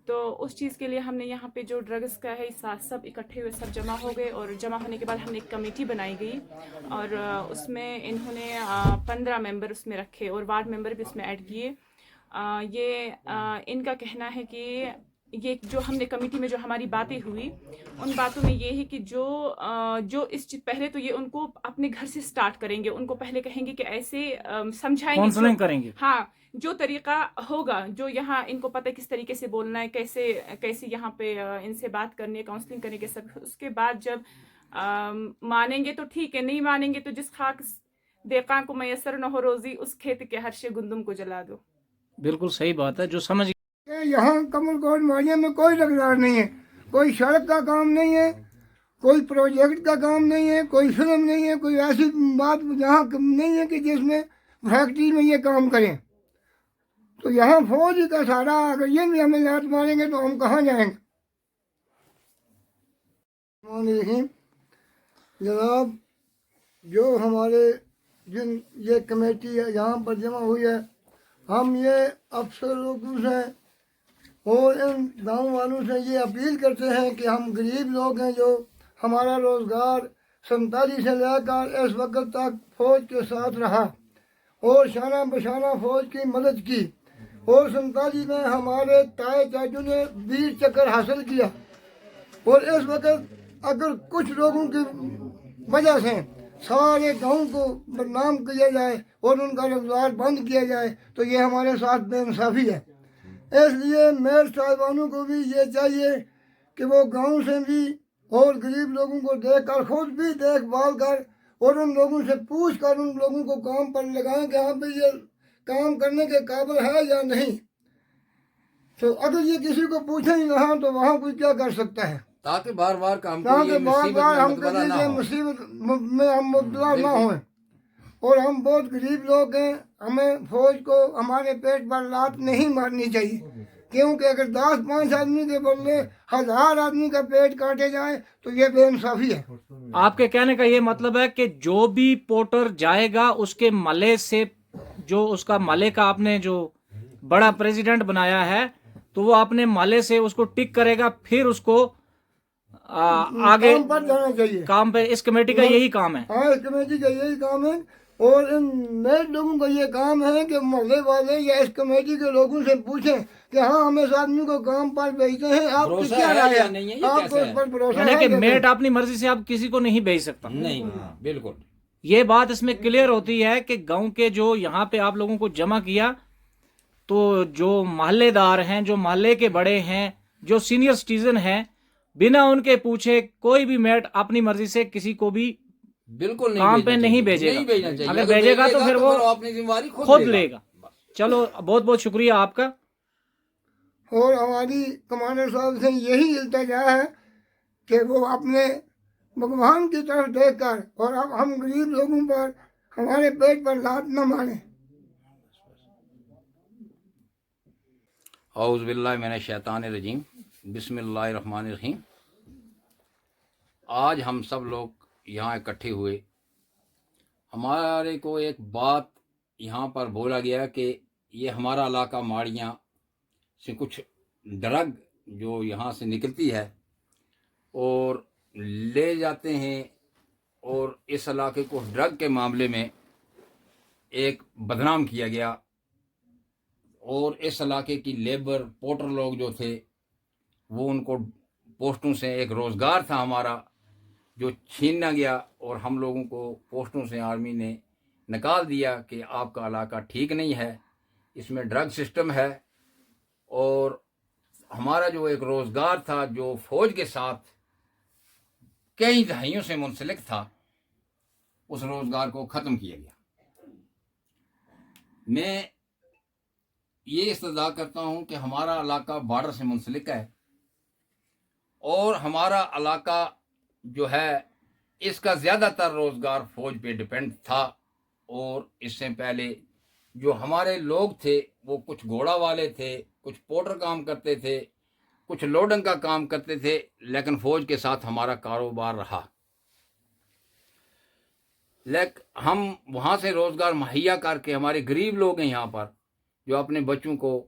تو اس چیز کے لیے ہم نے یہاں پہ جو ڈرگس کا ہے سب اکٹھے ہوئے سب جمع ہو گئے، اور جمع ہونے کے بعد ہم نے ایک کمیٹی بنائی گئی، اور اس میں انہوں نے 15 ممبر اس میں رکھے اور وارڈ ممبر بھی اس میں ایڈ کیے۔ ان کا کہنا ہے کہ یہ جو ہم نے کمیٹی میں جو ہماری باتیں ہوئی، ان باتوں میں یہ ہے کہ جو پہلے تو یہ ان کو اپنے گھر سے سٹارٹ کریں گے، ان کو پہلے کہیں گے کہ ایسے سمجھائیں گے کاؤنسلنگ کریں گے، ہاں، جو طریقہ ہوگا، جو یہاں ان کو پتہ کس طریقے سے بولنا ہے، کیسے یہاں پہ ان سے بات کرنی ہے، کاؤنسلنگ کرنے کے سب، اس کے بعد جب مانیں گے تو ٹھیک ہے، نہیں مانیں گے تو جس خاک دیقاں کو میسر نہ ہو روزی، اس کھیت کے ہرشے گندم کو جلا دو۔ بالکل صحیح بات ہے، جو سمجھ یہاں کمل کوٹ محلے میں کوئی روزگار نہیں ہے، کوئی سڑک کا کام نہیں ہے، کوئی پروجیکٹ کا کام نہیں ہے، کوئی فلم نہیں ہے، کوئی ایسی بات یہاں نہیں ہے کہ جس میں فیکٹری میں یہ کام کریں۔ تو یہاں فوج کا سارا، اگر یہ بھی ہمیں لات ماریں گے تو ہم کہاں جائیں گے؟ جناب، جو ہمارے یہ کمیٹی یہاں پر جمع ہوئی ہے، ہم یہ افسر لوگوں سے اور ان گاؤں والوں سے یہ اپیل کرتے ہیں کہ ہم غریب لوگ ہیں، جو ہمارا روزگار 47 سے لے کر اس وقت تک فوج کے ساتھ رہا اور شانہ بشانہ فوج کی مدد کی، اور 47 میں ہمارے تائے چاچو نے 20 چکر حاصل کیا، اور اس وقت اگر کچھ لوگوں کی وجہ سے سارے گاؤں کو بدنام کیا جائے اور ان کا روزگار بند کیا جائے تو یہ ہمارے ساتھ بے انصافی ہے۔ اس لیے میئر صاحبانوں کو بھی یہ چاہیے کہ وہ گاؤں سے بھی اور غریب لوگوں کو دیکھ کر خود بھی دیکھ بھال کر اور ان لوگوں سے پوچھ کر ان لوگوں کو کام پر لگائیں کہ ہاں بھائی یہ کام کرنے کے قابل ہے یا نہیں۔ تو اگر یہ کسی کو پوچھیں ہی نہ تو وہاں کوئی کیا کر سکتا ہے، تاکہ بار بار ہم کبھی یہ مصیبت میں ہم مبتلا نہ ہوں۔ اور ہم بہت غریب لوگ ہیں، ہمیں فوج کو ہمارے پیٹ پر لات نہیں مارنی چاہیے، کیونکہ اگر 10-5 آدمی کے بدلے 1000 آدمی کا پیٹ کاٹے جائے تو یہ بے انصافی ہے۔ آپ کے کہنے کا یہ مطلب ہے کہ جو بھی پورٹر جائے گا اس کے ملے سے، جو اس کا ملے کا آپ نے جو بڑا پریزیڈنٹ بنایا ہے، تو وہ اپنے ملے سے اس کو ٹک کرے گا، پھر اس کو آگے کام پر جانا چاہیے۔ کام پہ، اس کمیٹی کا یہی کام ہے۔ ہاں، اس کمیٹی کا یہی کام ہے، اور ان نئے لوگوں کا یہ کام ہے کہ محلے والے یا اس کمیٹی کے لوگوں سے پوچھیں کہ ہاں ہم اس آدمی کو کام پر بھیجتے ہیں، آپ کی کیا رائے ہے، آپ کو اس پر بھروسہ یعنی ہے کہ یا نہیں؟ میٹ اپنی مرضی سے آپ کسی کو نہیں بھیج سکتا۔ نہیں، بالکل یہ بات اس میں کلیئر ہوتی ہے کہ گاؤں کے جو یہاں پہ آپ لوگوں کو جمع کیا، تو جو محلے دار ہیں، جو محلے کے بڑے ہیں، جو سینئر سٹیزن ہیں، بنا ان کے پوچھے کوئی بھی میٹ اپنی مرضی سے کسی کو بھی بالکل کام پہ نہیں بھیجے گا۔ اگر بھیجے گا تو پھر وہ اپنی ذمہ داری خود لے گا۔ چلو، بہت بہت شکریہ آپ کا۔ اور ہماری کمانڈر صاحب سے یہی التجا ہے کہ وہ اپنے بھگوان کی طرف دیکھ کر اور اب ہم غریب لوگوں پر ہمارے پیٹ پر لات نہ ماریں۔ اعوذ باللہ من الشیطان الرجیم، بسم اللہ الرحمن الرحیم۔ آج ہم سب لوگ یہاں اکٹھے ہوئے، ہمارے کو ایک بات یہاں پر بولا گیا کہ یہ ہمارا علاقہ ماڑیاں سے کچھ ڈرگ جو یہاں سے نکلتی ہے اور لے جاتے ہیں، اور اس علاقے کو ڈرگ کے معاملے میں ایک بدنام کیا گیا، اور اس علاقے کی لیبر پورٹر لوگ جو تھے وہ ان کو پوسٹوں سے، ایک روزگار تھا ہمارا جو چھیننا گیا، اور ہم لوگوں کو پوسٹوں سے آرمی نے نکال دیا کہ آپ کا علاقہ ٹھیک نہیں ہے، اس میں ڈرگ سسٹم ہے، اور ہمارا جو ایک روزگار تھا جو فوج کے ساتھ کئی دہائیوں سے منسلک تھا، اس روزگار کو ختم کیا گیا۔ میں یہ استدعا کرتا ہوں کہ ہمارا علاقہ بارڈر سے منسلک ہے، اور ہمارا علاقہ جو ہے اس کا زیادہ تر روزگار فوج پہ ڈپینڈ تھا، اور اس سے پہلے جو ہمارے لوگ تھے وہ کچھ گھوڑا والے تھے، کچھ پورٹر کام کرتے تھے، کچھ لوڈنگ کا کام کرتے تھے، لیکن فوج کے ساتھ ہمارا کاروبار رہا۔ لیکن ہم وہاں سے روزگار مہیا کر کے، ہمارے غریب لوگ ہیں یہاں پر جو اپنے بچوں کو